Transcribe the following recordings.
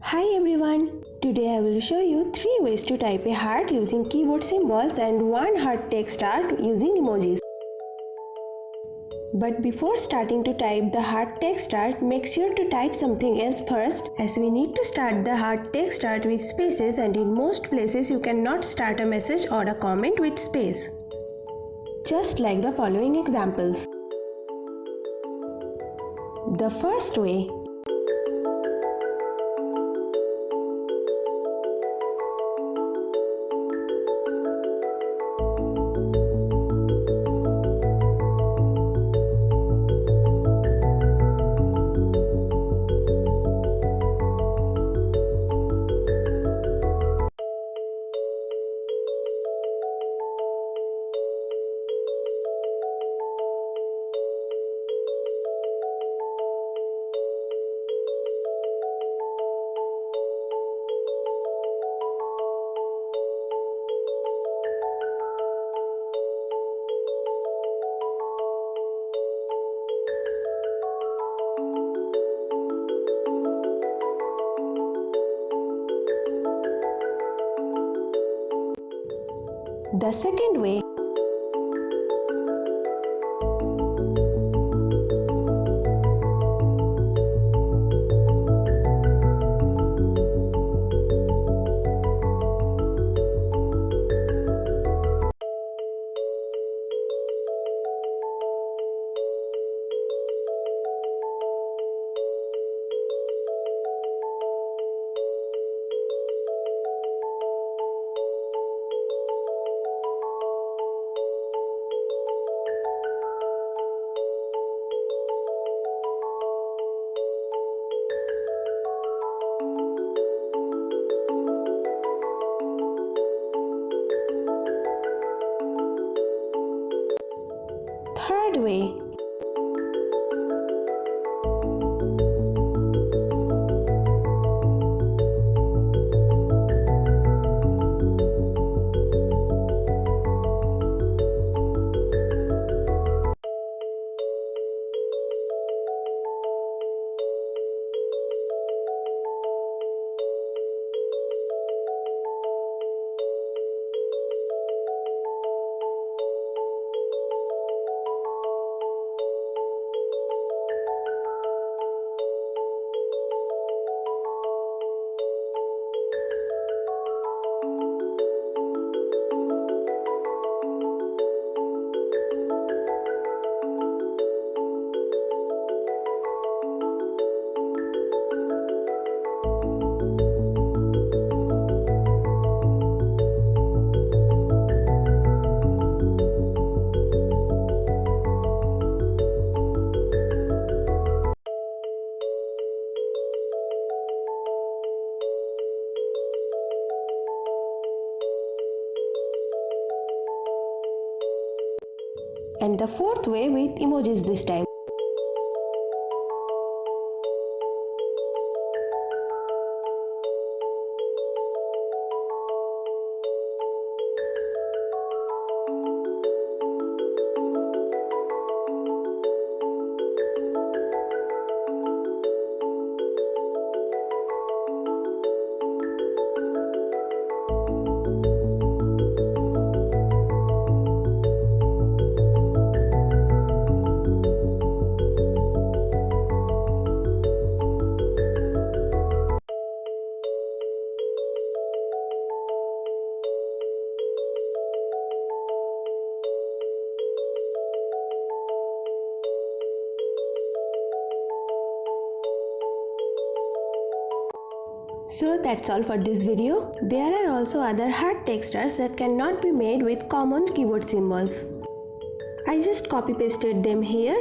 Hi everyone! Today I will show you 3 ways to type a heart using keyboard symbols and 1 heart text art using emojis. But before starting to type the heart text art, make sure to type something else first, as we need to start the heart text art with spaces, and in most places you cannot start a message or a comment with space. Just like the following examples. The first way. The second way. Third way. And the fourth way with emojis this time. So that's all for this video. There are also other heart text arts that cannot be made with common keyboard symbols. I just copy pasted them here.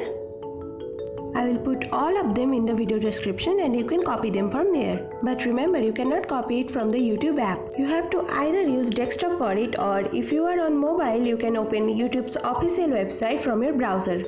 I will put all of them in the video description and you can copy them from there. But remember, you cannot copy it from the YouTube app. You have to either use desktop for it, or if you are on mobile, you can open YouTube's official website from your browser.